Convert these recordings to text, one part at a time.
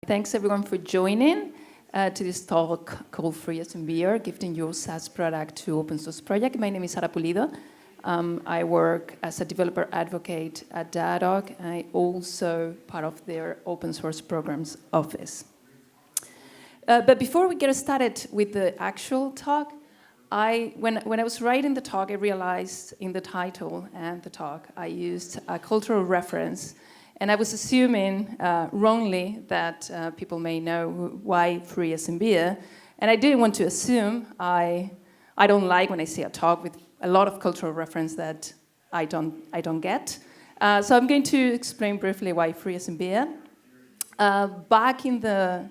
Thanks everyone for joining to this talk called Free SMB, gifting your SaaS product to open source project. My name is Ara Pulido. I work as a developer advocate at Datadog. I also part of their open source programs office. But before we get started with the actual talk, when I was writing the talk, I realized in the title and the talk, I used a cultural reference. And I was assuming wrongly that people may know why free SMB. And I didn't want to assume. I don't like when I see a talk with a lot of cultural reference that I don't get. So I'm going to explain briefly why free SMB. Back in the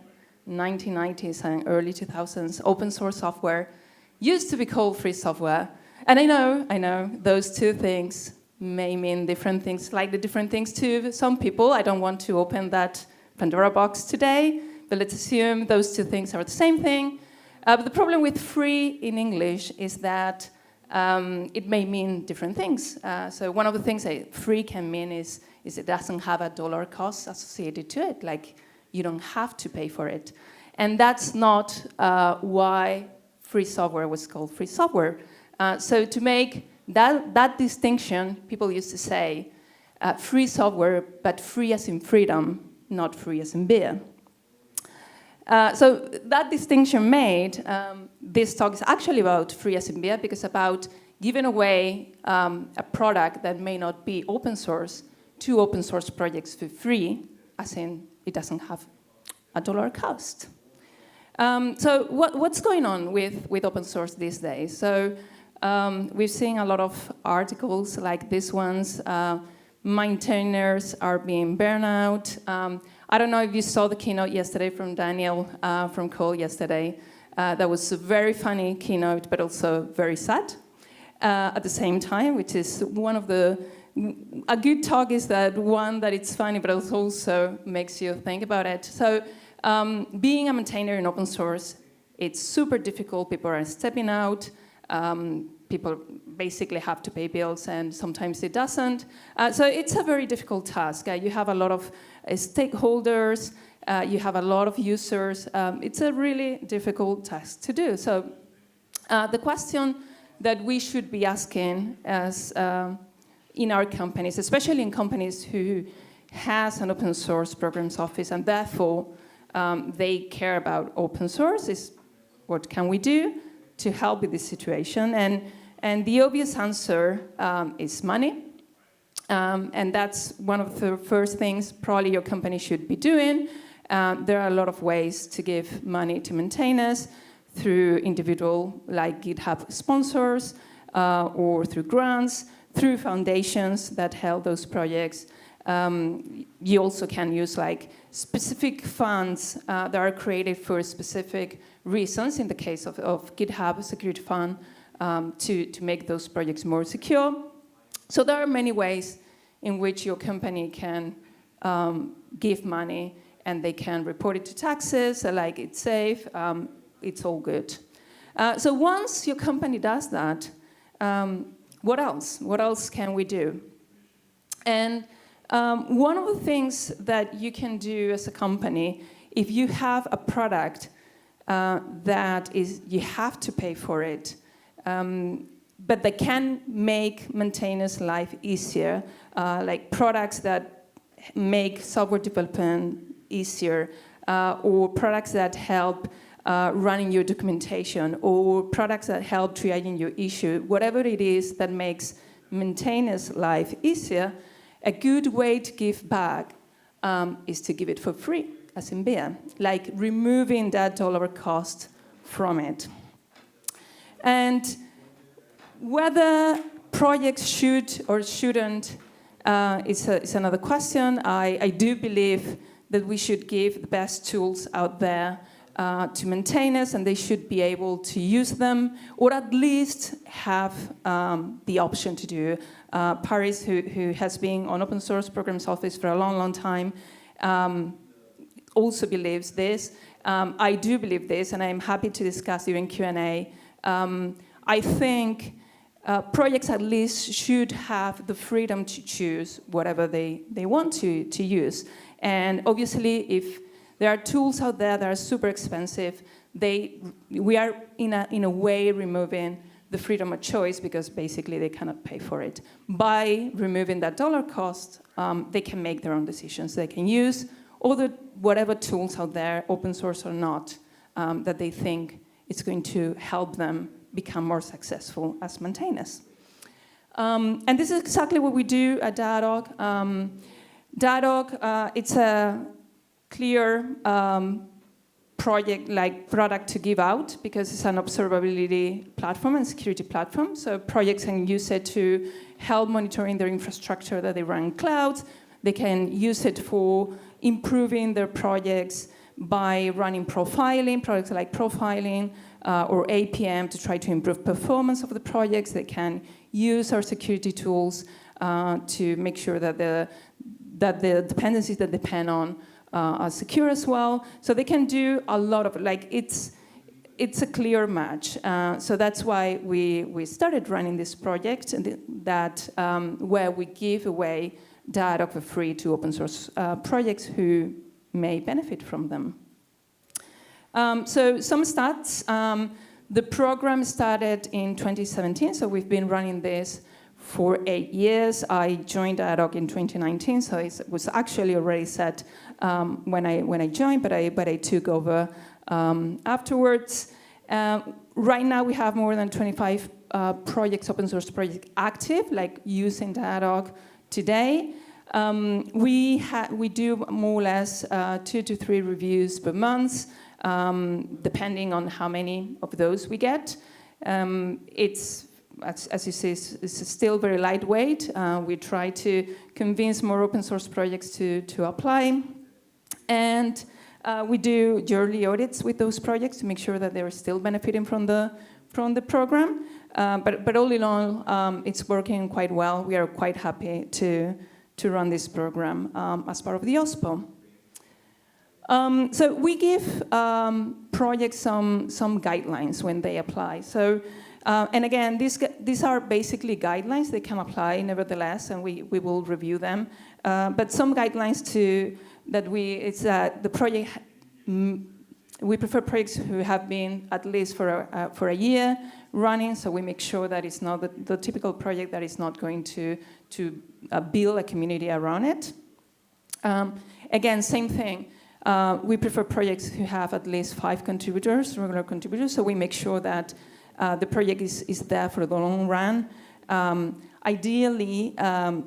1990s and early 2000s, open source software used to be called free software. And I know, those two things may mean different things, slightly different things to some people. I don't want to open that Pandora box today, but let's assume those two things are the same thing. But the problem with free in English is that it may mean different things. So one of the things that free can mean is it doesn't have a dollar cost associated to it, like you don't have to pay for it. And that's not why free software was called free software. So to make that distinction, people used to say, free software, but free as in freedom, not free as in beer. So that distinction made, this talk is actually about free as in beer, because about giving away a product that may not be open source to open source projects for free, as in it doesn't have a dollar cost. So what's going on with open source these days? So we've seen a lot of articles like these ones. Maintainers are being burned out. I don't know if you saw the keynote yesterday from Daniel from Cole yesterday. That was a very funny keynote, but also very sad at the same time, which is one of the... A good talk is that one that it's funny, but it also makes you think about it. So being a maintainer in open source, it's super difficult. People are stepping out. People basically have to pay bills, and sometimes it doesn't. So it's a very difficult task. You have a lot of stakeholders. You have a lot of users. It's a really difficult task to do. So the question that we should be asking as in our companies, especially in companies who has an open source programs office, and therefore they care about open source, is what can we do to help with this situation? And the obvious answer is money. And that's one of the first things probably your company should be doing. There are a lot of ways to give money to maintainers through individual, like GitHub sponsors, or through grants, through foundations that help those projects. You also can use like specific funds that are created for specific reasons, in the case of GitHub Security Fund, to make those projects more secure. So there are many ways in which your company can give money, and they can report it to taxes, like it's safe, it's all good. So once your company does that, what else? What else can we do? And one of the things that you can do as a company, if you have a product that is, you have to pay for it, but they can make maintainers' life easier, like products that make software development easier, or products that help running your documentation, or products that help triaging your issue, whatever it is that makes maintainers' life easier. A good way to give back is to give it for free, as in beer, like removing that dollar cost from it. And whether projects should or shouldn't is another question. I do believe that we should give the best tools out there to maintainers, and they should be able to use them, or at least have the option to do. Paris, who has been on open source programs office for a long, long time, also believes this. I do believe this, and I'm happy to discuss during Q&A. I think projects at least should have the freedom to choose whatever they want to use. And obviously, if There are tools out there that are super expensive. We are, in a way, removing the freedom of choice because basically they cannot pay for it. By removing that dollar cost, they can make their own decisions. They can use all the whatever tools out there, open source or not, that they think it's going to help them become more successful as maintainers. And this is exactly what we do at Datadog. Datadog, it's a clear product to give out because it's an observability platform and security platform. So projects can use it to help monitoring their infrastructure that they run in clouds. They can use it for improving their projects by running profiling, products like profiling or APM to try to improve performance of the projects. They can use our security tools to make sure that the dependencies that depend on are secure as well. So they can do a lot of, it's a clear match. So that's why we started running this project where we give away Datadog for free to open source projects who may benefit from them. So some stats. The program started in 2017, so we've been running this for 8 years. I joined Datadog in 2019, so it was actually already set when I joined, but I took over afterwards. Right now we have more than 25 projects, open source projects active, using Datadog today. We do more or less 2 to 3 reviews per month, depending on how many of those we get. It's, as you see, it's still very lightweight. We try to convince more open source projects to apply. And we do yearly audits with those projects to make sure that they're still benefiting from the program. But all in all, it's working quite well. We are quite happy to run this program as part of the OSPO. So we give projects some guidelines when they apply. So, and again, these are basically guidelines. They can apply nevertheless, and we will review them. But some guidelines the project. We prefer projects who have been at least for a year running, so we make sure that it's not the typical project that is not going to build a community around it. Again, same thing. We prefer projects who have at least 5 contributors, regular contributors, so we make sure that the project is there for the long run. Ideally,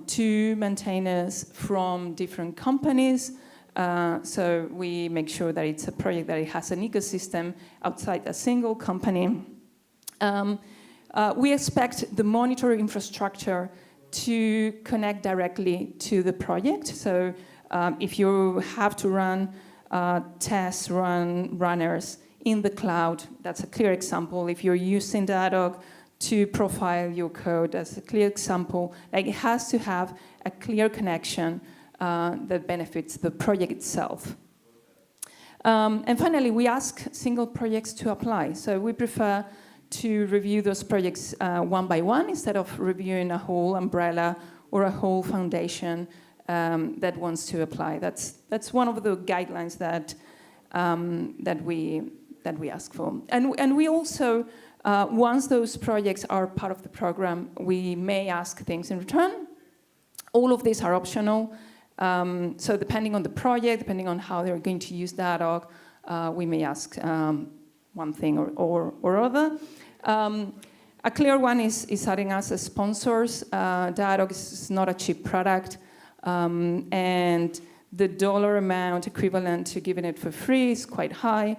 2 maintainers from different companies. So we make sure that it's a project that it has an ecosystem outside a single company. We expect the monitor infrastructure to connect directly to the project. So if you have to run test runners in the cloud, that's a clear example. If you're using Datadog to profile your code, that's a clear example. It has to have a clear connection that benefits the project itself. And finally, we ask single projects to apply. So we prefer to review those projects one by one instead of reviewing a whole umbrella or a whole foundation that wants to apply. That's one of the guidelines that we ask for. And we also, once those projects are part of the program, we may ask things in return. All of these are optional. So depending on the project, depending on how they're going to use Datadog, we may ask one thing or other. A clear one is adding us as sponsors. Datadog is not a cheap product, and the dollar amount equivalent to giving it for free is quite high.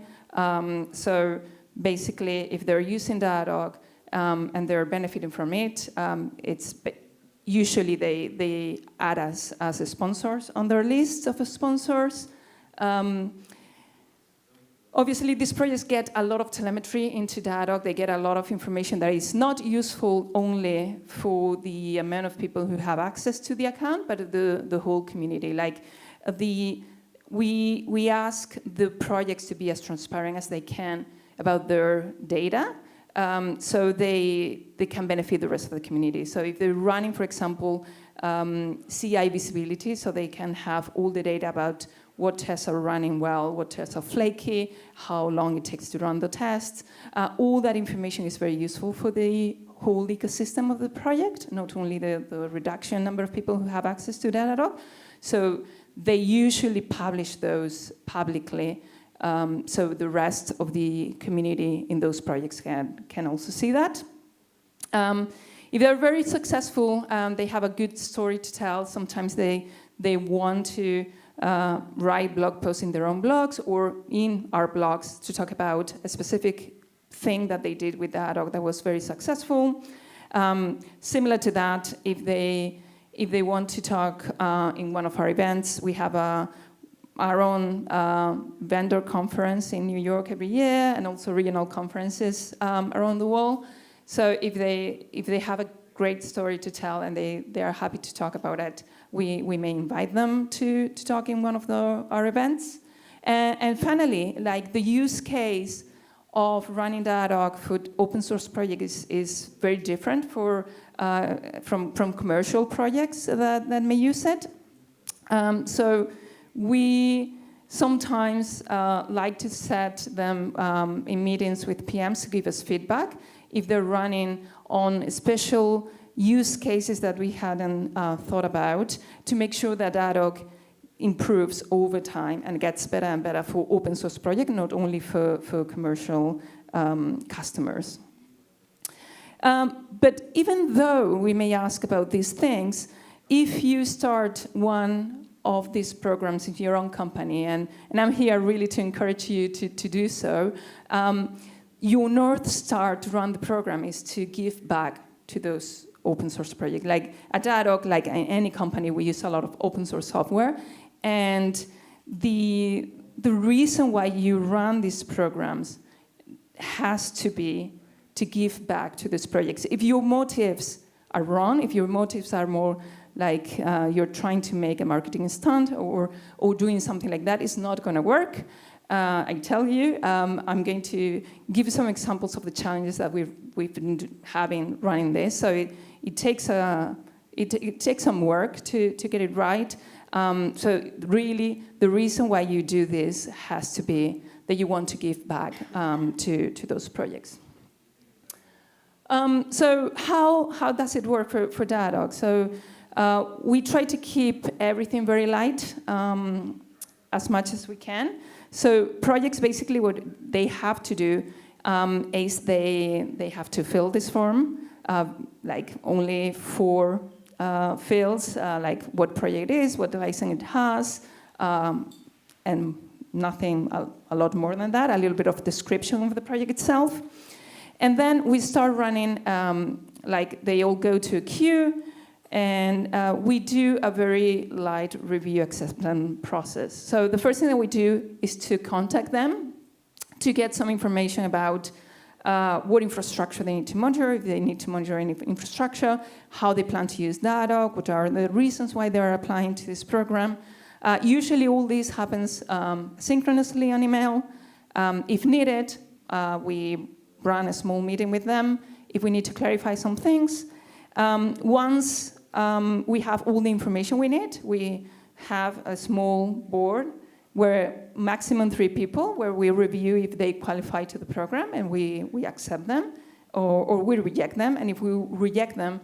So basically, if they're using Datadog and they're benefiting from it, usually they add us as sponsors on their list of sponsors. Obviously, these projects get a lot of telemetry into Datadog. They get a lot of information that is not useful only for the amount of people who have access to the account, but the whole community. We ask the projects to be as transparent as they can about their data, so they can benefit the rest of the community. So if they're running, for example, CI visibility, so they can have all the data about what tests are running well, what tests are flaky, how long it takes to run the tests. All that information is very useful for the whole ecosystem of the project, not only the reduction number of people who have access to Datadog. So they usually publish those publicly, so the rest of the community in those projects can also see that. If they're very successful, they have a good story to tell. Sometimes they want to write blog posts in their own blogs or in our blogs to talk about a specific thing that they did with Datadog that was very successful. Similar to that, if they want to talk in one of our events, we have our own vendor conference in New York every year, and also regional conferences around the world. So if they have a great story to tell and they are happy to talk about it, we may invite them to talk in one of our events. And finally, like the use case of running Datadog for open source projects is very different from commercial projects that may use it. So we sometimes like to set them in meetings with PMs to give us feedback if they're running on special use cases that we hadn't thought about, to make sure that Datadog improves over time and gets better and better for open source projects, not only for commercial customers. But even though we may ask about these things, if you start one of these programs in your own company, and I'm here really to encourage you to do so, your North Star to run the program is to give back to those open source projects. Like at Datadog, like in any company, we use a lot of open source software. And the reason why you run these programs has to be to give back to these projects. If your motives are wrong, if your motives are more like you're trying to make a marketing stunt or doing something like that, it's not going to work. I tell you, I'm going to give you some examples of the challenges that we've been having running this. So it takes some work to get it right. So really, the reason why you do this has to be that you want to give back to those projects. So how does it work for Datadog? So we try to keep everything very light as much as we can. So projects, basically what they have to do is they have to fill this form, like only 4 fields, like what project it is, what license it has, and nothing a lot more than that, a little bit of description of the project itself. And then we start running, like they all go to a queue, and we do a very light review acceptance process. So the first thing that we do is to contact them to get some information about what infrastructure they need to monitor, if they need to monitor any infrastructure, how they plan to use Datadog, what are the reasons why they are applying to this program. Usually all this happens synchronously on email. If needed, we run a small meeting with them if we need to clarify some things. Once we have all the information we need, we have a small board where maximum 3 people, where we review if they qualify to the program, and we accept them, or we reject them. And if we reject them,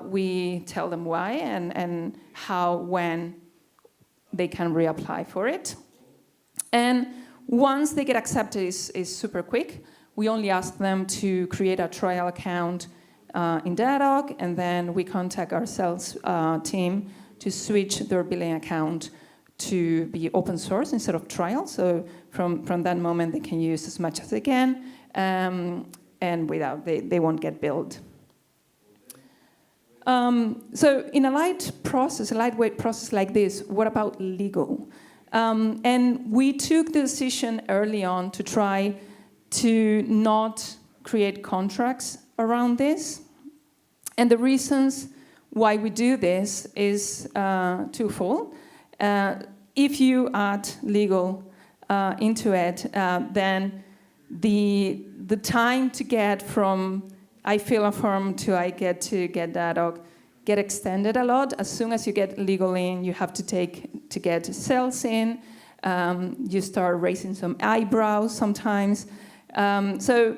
we tell them why and how, when they can reapply for it. And once they get accepted, is super quick. We only ask them to create a trial account in Datadog, and then we contact our sales team to switch their billing account to be open source instead of trial. So from that moment, they can use as much as they can, and without they won't get billed. So in a lightweight process like this, what about legal? And we took the decision early on to try to not create contracts around this. And the reasons why we do this is twofold. If you add legal into it, then the time to get from I fill a form to I get Datadog get extended a lot. As soon as you get legal in, you have to get sales in. You start raising some eyebrows sometimes. So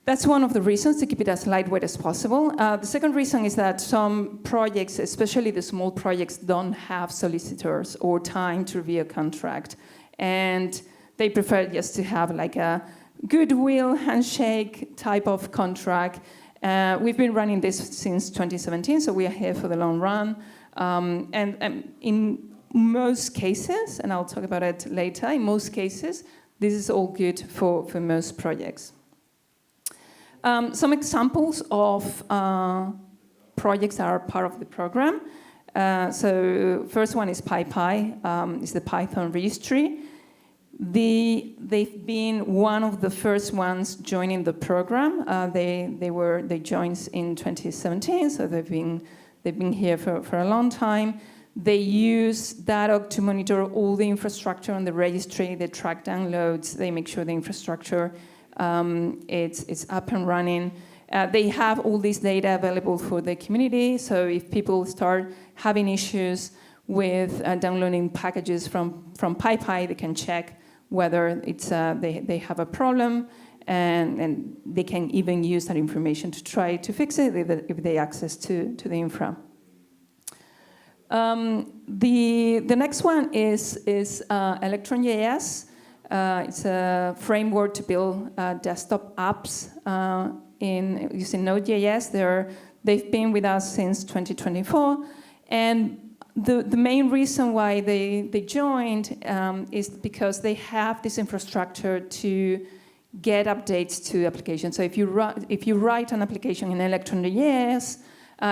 that's one of the reasons to keep it as lightweight as possible. The second reason is that some projects, especially the small projects, don't have solicitors or time to review a contract. And they prefer just to have like a goodwill handshake type of contract. We've been running this since 2017, so we are here for the long run. And in most cases, and I'll talk about it later, in most cases, this is all good for most projects. Some examples of projects that are part of the program. So first one is PyPy, it's the Python registry. They've been one of the first ones joining the program. They joined in 2017, so they've been here for a long time. They use Datadog to monitor all the infrastructure on the registry. They track downloads. They make sure the infrastructure it's up and running. They have all this data available for the community. So if people start having issues with downloading packages from PyPy, they can check whether it's they have a problem, and they can even use that information to try to fix it if they access to the infra. The next one is Electron.js. It's a framework to build desktop apps using Node.js. They've been with us since 2024, and the main reason why they joined is because they have this infrastructure to get updates to applications. So if you write an application in Electron.js,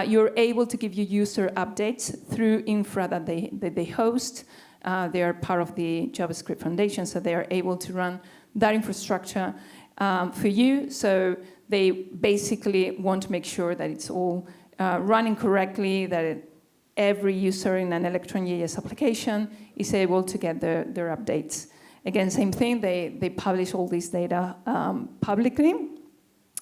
you're able to give your user updates through infra that they host. They are part of the JavaScript Foundation, so they are able to run that infrastructure for you. So they basically want to make sure that it's all running correctly, that every user in an Electron.js application is able to get their updates. Again, same thing, they publish all this data publicly,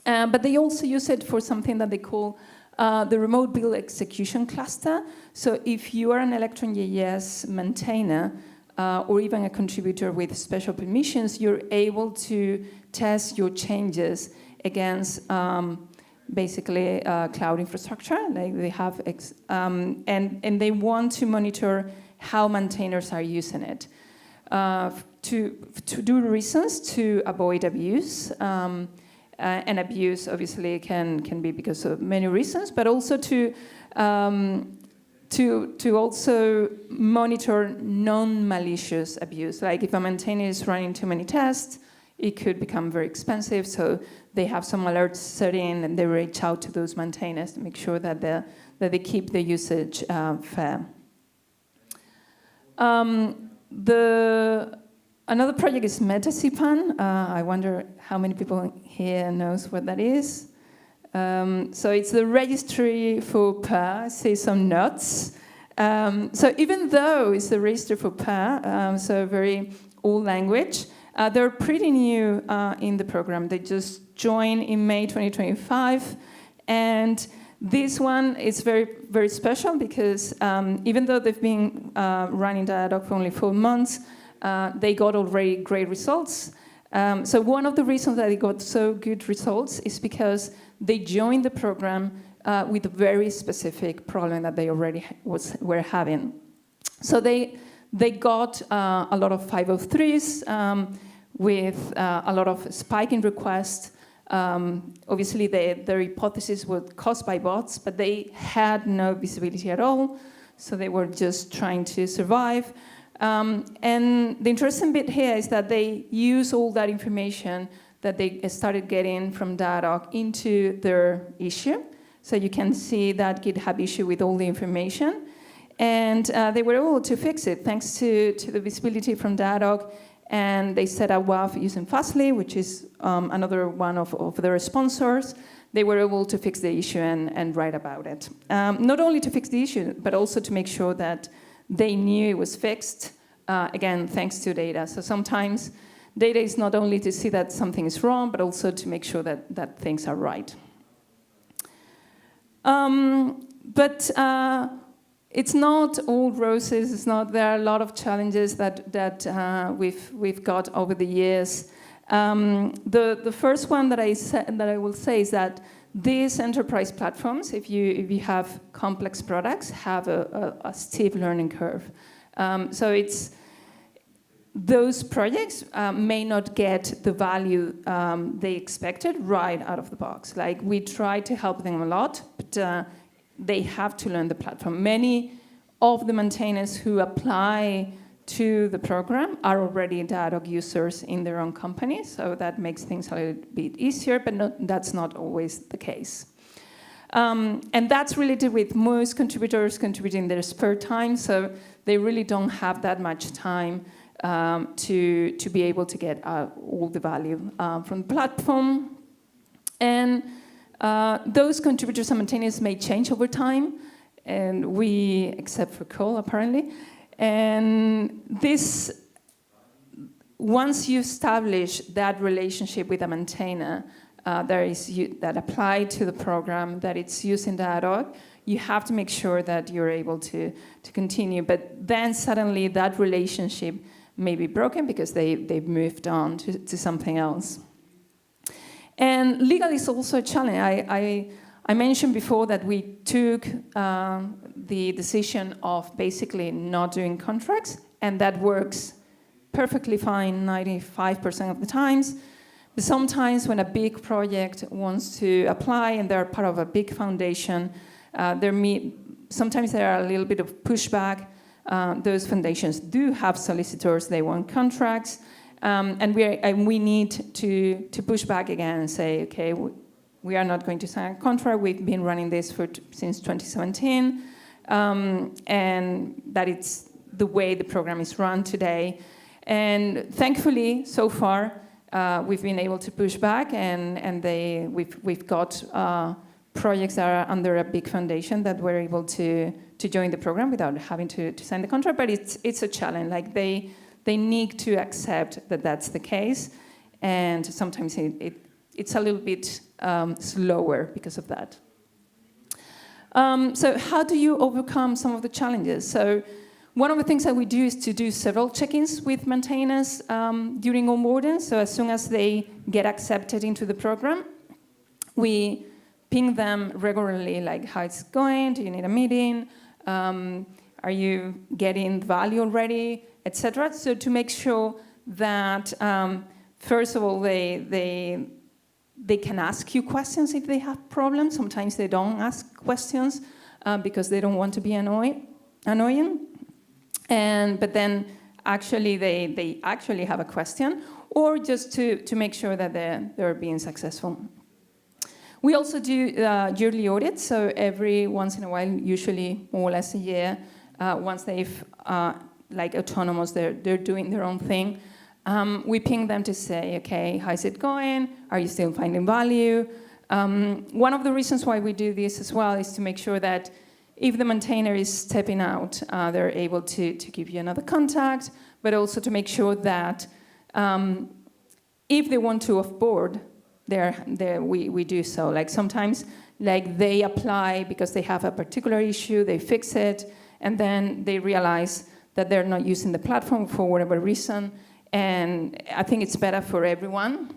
but they also use it for something that they call the remote build execution cluster. So if you are an Electron.js maintainer or even a contributor with special permissions, you're able to test your changes against basically cloud infrastructure. Like they have, and they want to monitor how maintainers are using it. To do reasons to avoid abuse. And abuse obviously can be because of many reasons, but also to also monitor non-malicious abuse. Like if a maintainer is running too many tests, it could become very expensive. So they have some alerts set in, and they reach out to those maintainers to make sure that they keep the usage fair. Another project is MetaCpan. I wonder how many people here knows what that is. So it's the registry for PAR. I see some nods. So even though it's the registry for PAR, so very old language, they're pretty new in the program. They just joined in May 2025. And this one is very, very special because even though they've been running Datadog for only 4 months, they got already great results. So one of the reasons that they got so good results is because they joined the program with a very specific problem that they already were having. So they got a lot of 503s with a lot of spiking requests. Obviously, their hypothesis was caused by bots, but they had no visibility at all. So they were just trying to survive. And the interesting bit here is that they use all that information that they started getting from Datadog into their issue. So you can see that GitHub issue with all the information. And they were able to fix it thanks to the visibility from Datadog. And they set up WAF using Fastly, which is another one of their sponsors. They were able to fix the issue and write about it. Not only to fix the issue, but also to make sure that they knew it was fixed, again, thanks to data. So sometimes data is not only to see that something is wrong, but also to make sure that things are right. But it's not all roses. It's not. There are a lot of challenges that we've got over the years. The first one that I will say is that these enterprise platforms, if you have complex products, have a steep learning curve. So those projects may not get the value they expected right out of the box. Like, we try to help them a lot, but they have to learn the platform. Many of the maintainers who apply to the program are already Datadog users in their own company, so that makes things a little bit easier, but that's not always the case. And that's related with most contributors contributing their spare time, so they really don't have that much time to be able to get all the value from the platform. And those contributors and maintainers may change over time, and except for Cole, apparently. And once you establish that relationship with a maintainer that applied to the program, that it's using Datadog, you have to make sure that you're able to continue. But then suddenly that relationship may be broken because they've moved on to something else. And legal is also a challenge. I mentioned before that we took the decision of basically not doing contracts, and that works perfectly fine 95% of the times. But sometimes when a big project wants to apply and they're part of a big foundation, sometimes there are a little bit of pushback. Those foundations do have solicitors, they want contracts, and we need to push back again and say, okay, we are not going to sign a contract. We've been running this since 2017, and that it's the way the program is run today. And thankfully, so far, we've been able to push back, and we've got projects that are under a big foundation that were able to join the program without having to sign the contract. But it's a challenge. Like, they need to accept that that's the case, and sometimes it's a little bit slower because of that. So how do you overcome some of the challenges? So one of the things that we do is to do several check-ins with maintainers during onboarding. So as soon as they get accepted into the program, we ping them regularly, like, how it's going, do you need a meeting, are you getting value already, etc. So to make sure that, first of all, they can ask you questions if they have problems. Sometimes they don't ask questions because they don't want to be annoying. But then actually they actually have a question, or just to make sure that they're being successful. We also do yearly audits, so every once in a while, usually more or less a year, once they've, like autonomous, they're doing their own thing, we ping them to say, okay, how's it going? Are you still finding value? One of the reasons why we do this as well is to make sure that if the maintainer is stepping out, they're able to give you another contact, but also to make sure that if they want to offboard, we do so. Like, sometimes, like, they apply because they have a particular issue, they fix it, and then they realize that they're not using the platform for whatever reason. And I think it's better for everyone.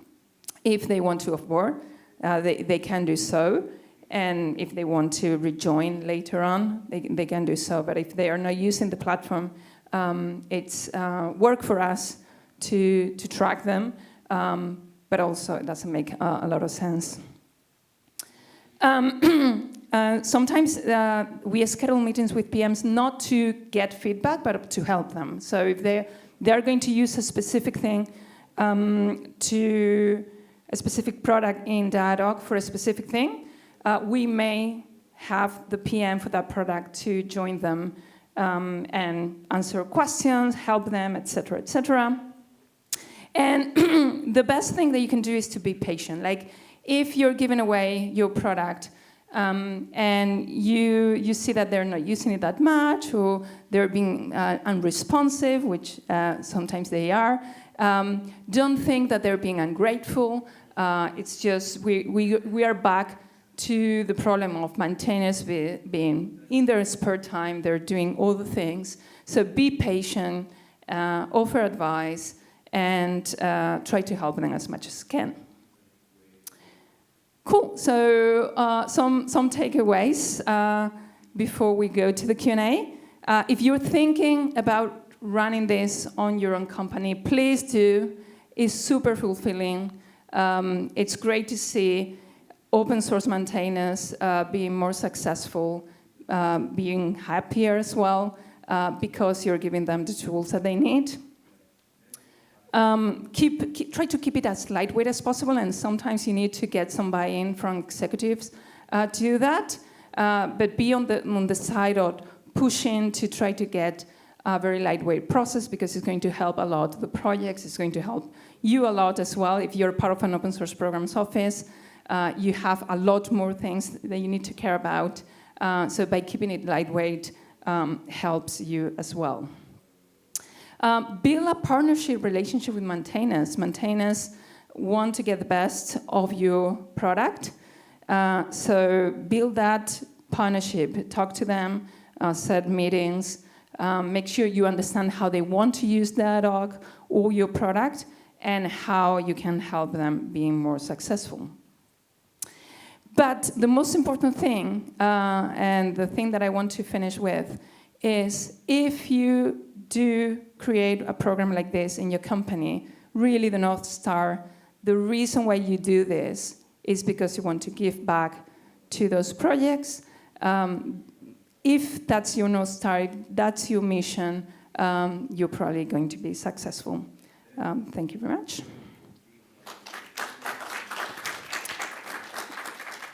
If they want to offboard, they can do so. And if they want to rejoin later on, they can do so. But if they are not using the platform, it's work for us to track them. But also it doesn't make a lot of sense. Sometimes we schedule meetings with PMs not to get feedback, but to help them. So if they're going to use a specific thing, to a specific product in Datadog for a specific thing, we may have the PM for that product to join them and answer questions, help them, etc., etc. And the best thing that you can do is to be patient. Like, if you're giving away your product and you see that they're not using it that much, or they're being unresponsive, which sometimes they are, don't think that they're being ungrateful. It's just we are back to the problem of maintainers being in their spare time, they're doing all the things. So be patient, offer advice, and try to help them as much as you can. Cool. So some takeaways before we go to the Q&A. If you're thinking about running this on your own company, please do. It's super fulfilling. It's great to see open source maintainers being more successful, being happier as well, because you're giving them the tools that they need. Try to keep it as lightweight as possible, and sometimes you need to get some buy-in from executives to do that. But be on the side of pushing to try to get a very lightweight process, because it's going to help a lot the projects. It's going to help you a lot as well. If you're part of an open source programs office, you have a lot more things that you need to care about. So by keeping it lightweight helps you as well. Build a partnership relationship with maintainers. Maintainers want to get the best of your product. So build that partnership. Talk to them, set meetings. Make sure you understand how they want to use Datadog or your product, and how you can help them being more successful. But the most important thing, and the thing that I want to finish with, is if you do create a program like this in your company, really the North Star, the reason why you do this is because you want to give back to those projects. If that's your North Star, that's your mission, you're probably going to be successful. Thank you very much.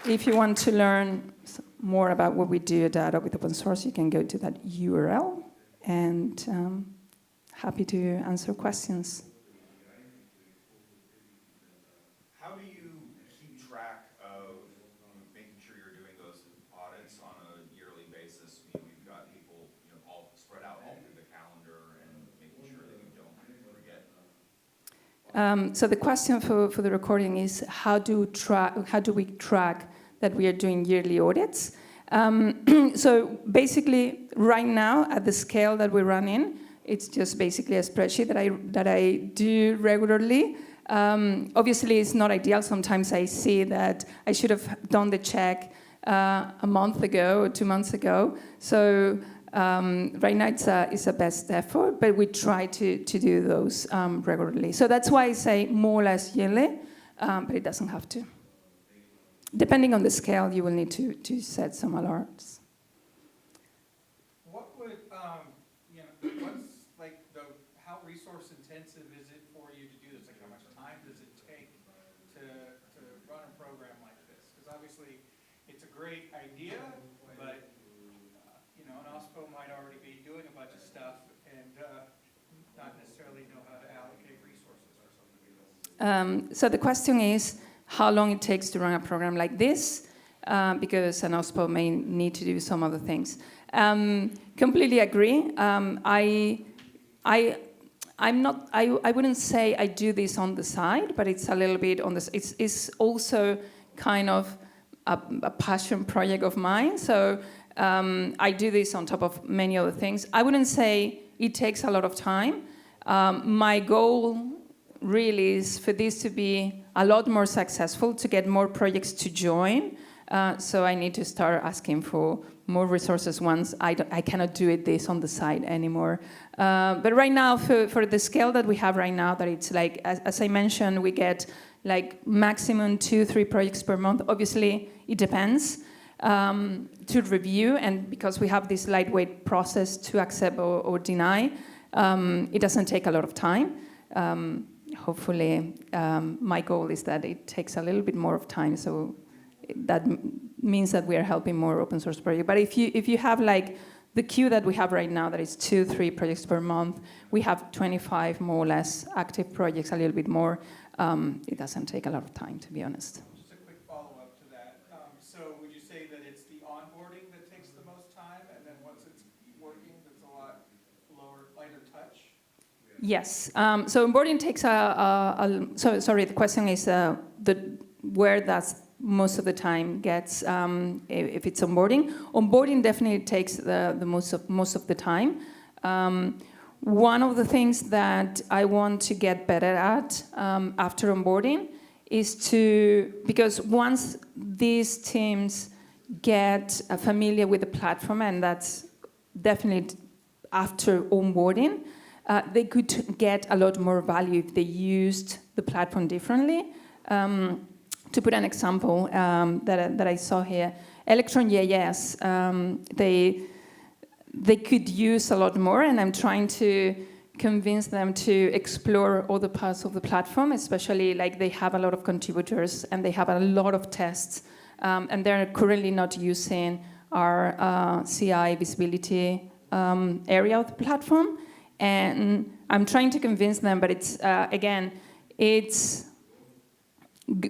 If you want to learn more about what we do at Datadog with open source, you can go to that URL, and happy to answer questions. How do you keep track of making sure you're doing those audits on a yearly basis? We've got people all spread out all through the calendar, and making sure that you don't forget. So the question for the recording is, how do we track that we are doing yearly audits? So basically, right now, at the scale that we run in, it's just basically a spreadsheet that I do regularly. Obviously, it's not ideal. Sometimes I see that I should have done the check a month ago or 2 months ago. So right now, it's a best effort, but we try to do those regularly. So that's why I say more or less yearly, but it doesn't have to. Depending on the scale, you will need to set some alerts. What would, how resource intensive is it for you to do this? Like, how much time does it take to run a program like this? Because obviously, it's a great idea, but an OSPO might already be doing a bunch of stuff and not necessarily know how to allocate resources for something like this. So the question is, how long it takes to run a program like this, because an OSPO may need to do some other things. Completely agree. I wouldn't say I do this on the side, but it's a little bit on the. It's also kind of a passion project of mine. So I do this on top of many other things. I wouldn't say it takes a lot of time. My goal really is for this to be a lot more successful, to get more projects to join. So I need to start asking for more resources once I cannot do this on the side anymore. But right now, for the scale that we have right now, that it's like, as I mentioned, we get like maximum 2-3 projects per month. Obviously, it depends to review, and because we have this lightweight process to accept or deny, it doesn't take a lot of time. Hopefully, my goal is that it takes a little bit more of time, so that means that we are helping more open source projects. But if you have like the queue that we have right now, that is 2-3 projects per month, we have 25 more or less active projects, a little bit more. It doesn't take a lot of time, to be honest. Just a quick follow-up to that. So would you say that it's the onboarding that takes the most time, and then once it's working, that's a lot lighter touch? Yes. So onboarding takes sorry, the question is where does most of the time gets, if it's onboarding. Onboarding definitely takes the most of the time. One of the things that I want to get better at after onboarding is because once these teams get familiar with the platform, and that's definitely after onboarding, they could get a lot more value if they used the platform differently. To put an example that I saw here, Electron.js, they could use a lot more, and I'm trying to convince them to explore other parts of the platform, especially like they have a lot of contributors and they have a lot of tests, and they're currently not using our CI visibility area of the platform. And I'm trying to convince them, but it's, again,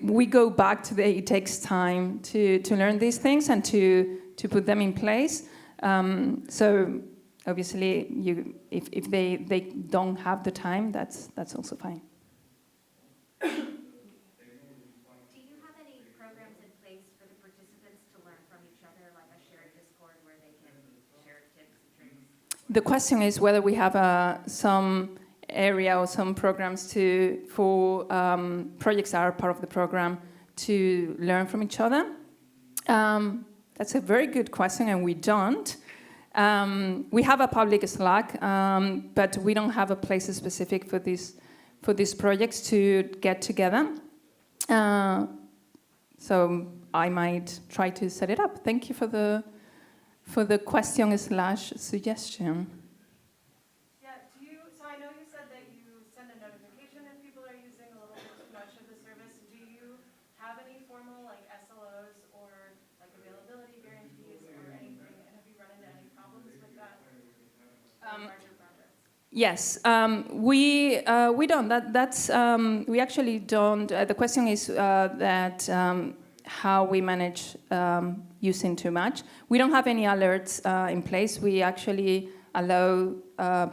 we go back to it takes time to learn these things and to put them in place. So obviously, if they don't have the time, that's also fine. Do you have any programs in place for the participants to learn from each other, like a shared Discord where they can share tips and tricks? The question is whether we have some area or some programs for projects that are part of the program to learn from each other. That's a very good question, and we don't. We have a public Slack, but we don't have a place specific for these projects to get together. So I might try to set it up. Thank you for the question/suggestion. Yeah, so I know you said that you send a notification if people are using a little bit too much of the service. Do you have any formal like SLOs or like availability guarantees or anything? And have you run into any problems with that? Larger projects? Yes, we don't. We actually don't. The question is that how we manage using too much. We don't have any alerts in place. We actually allow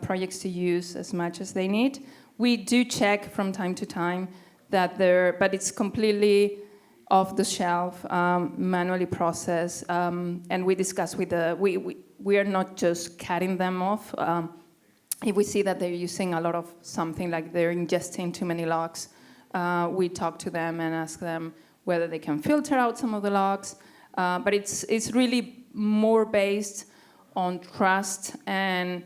projects to use as much as they need. We do check from time to time that but it's completely off the shelf, manually processed, and we discuss with we are not just cutting them off. If we see that they're using a lot of something, like they're ingesting too many logs, we talk to them and ask them whether they can filter out some of the logs. But it's really more based on trust and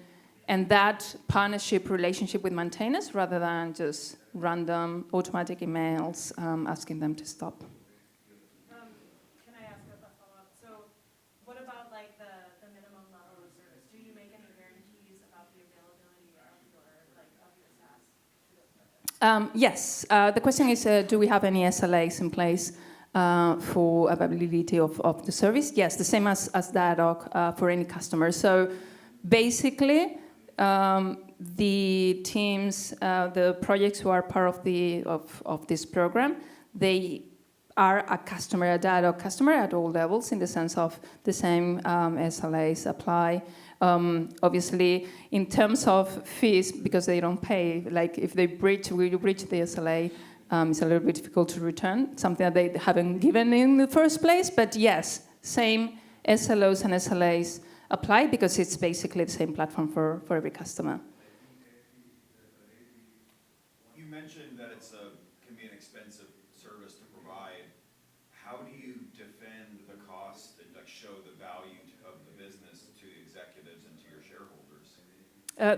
that partnership relationship with maintainers rather than just random automatic emails asking them to stop. Can I ask a follow-up? So what about like the minimum level of service? Do you make any guarantees about the availability of your SaaS to those projects? Yes. The question is, do we have any SLAs in place for availability of the service? Yes, the same as Datadog for any customer. So basically, the teams, the projects who are part of this program, they are a Datadog customer at all levels, in the sense of the same SLAs apply. Obviously, in terms of fees, because they don't pay, like if we breach the SLA, it's a little bit difficult to return, something that they haven't given in the first place. But yes, same SLOs and SLAs apply because it's basically the same platform for every customer. You mentioned that can be an expensive service to provide. How do you defend the cost and show the value of the business to the executives and to your shareholders?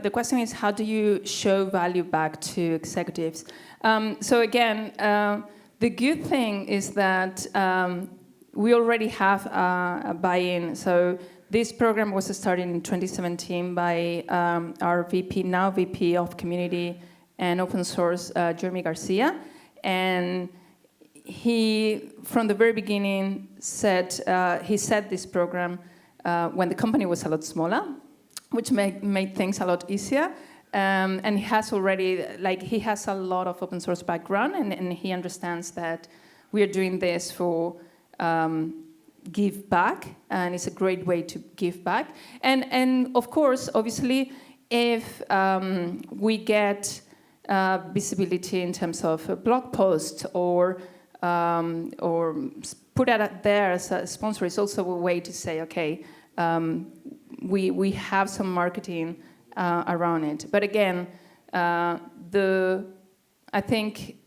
The question is, how do you show value back to executives? So again, the good thing is that we already have a buy-in. So this program was started in 2017 by our now VP of Community and Open Source, Jeremy Garcia. And he, from the very beginning, he set this program when the company was a lot smaller, which made things a lot easier. And he has a lot of open source background, and he understands that we are doing this for give back, and it's a great way to give back. And of course, obviously, if we get visibility in terms of a blog post or or put it out there as a sponsor is also a way to say, okay, we have some marketing around it. But again, I think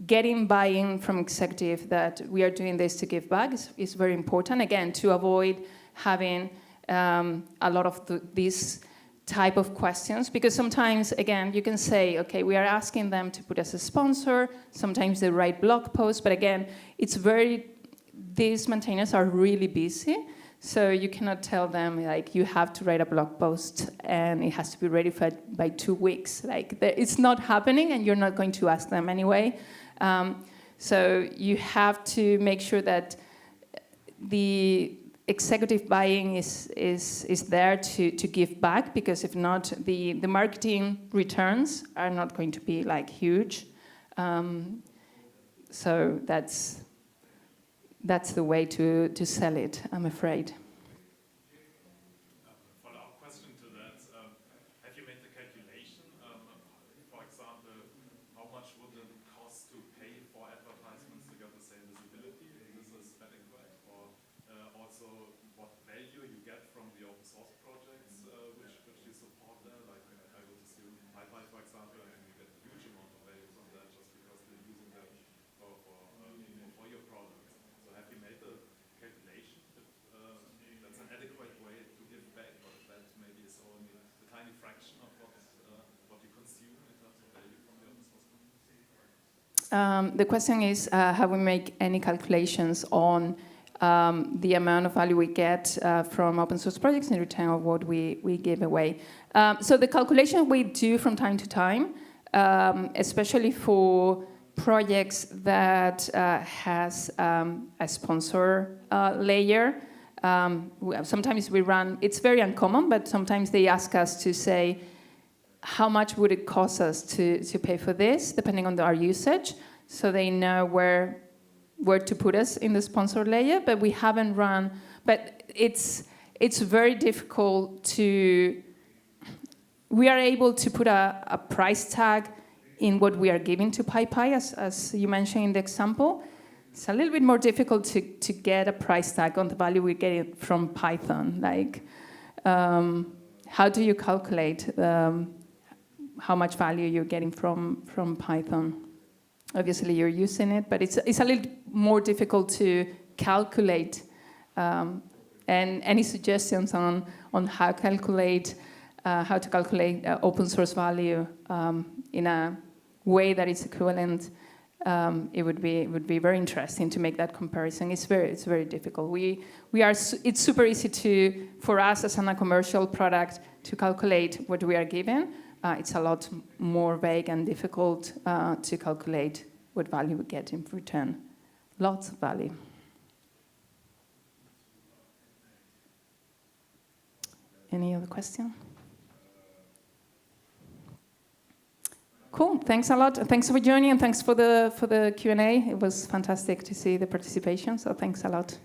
getting buy-in from executive that we are doing this to give back is very important. Again, to avoid having a lot of these type of questions, because sometimes, again, you can say, okay, we are asking them to put us a sponsor. Sometimes they write blog posts, but again, these maintainers are really busy. So you cannot tell them, like, you have to write a blog post and it has to be ready by 2 weeks. Like, it's not happening, and you're not going to ask them anyway. So you have to make sure that the executive buying is there to give back, because if not, the marketing returns are not going to be like huge. So that's the way to sell it, I'm afraid. Follow-up question to that. Have you made the calculation? For example, how much would it cost to pay for advertisements to get the same visibility? This is adequate. Or also what value you get from the open source projects which you support there? Like I would assume PyPy, for example, and you get a huge amount of value from that just because they're using them for your products. So have you made the calculation if that's an adequate way to give back, or that maybe is only a tiny fraction of what you consume in terms of value from the open source community? The question is, have we made any calculations on the amount of value we get from open source projects in return of what we give away? So the calculation we do from time to time, especially for projects that has a sponsor layer. Sometimes we run, it's very uncommon, but sometimes they ask us to say, how much would it cost us to pay for this, depending on our usage, so they know where to put us in the sponsor layer. But we haven't run, but it's very difficult to, we are able to put a price tag in what we are giving to PyPy, as you mentioned in the example. It's a little bit more difficult to get a price tag on the value we get from Python. Like, how do you calculate how much value you're getting from Python? Obviously, you're using it, but it's a little more difficult to calculate. And any suggestions on how to calculate open source value in a way that is equivalent, it would be very interesting to make that comparison. It's very difficult. It's super easy for us as a commercial product to calculate what we are given. It's a lot more vague and difficult to calculate what value we get in return. Lots of value. Any other question? Cool. Thanks a lot. Thanks for joining, and thanks for the Q&A. It was fantastic to see the participation. So thanks a lot.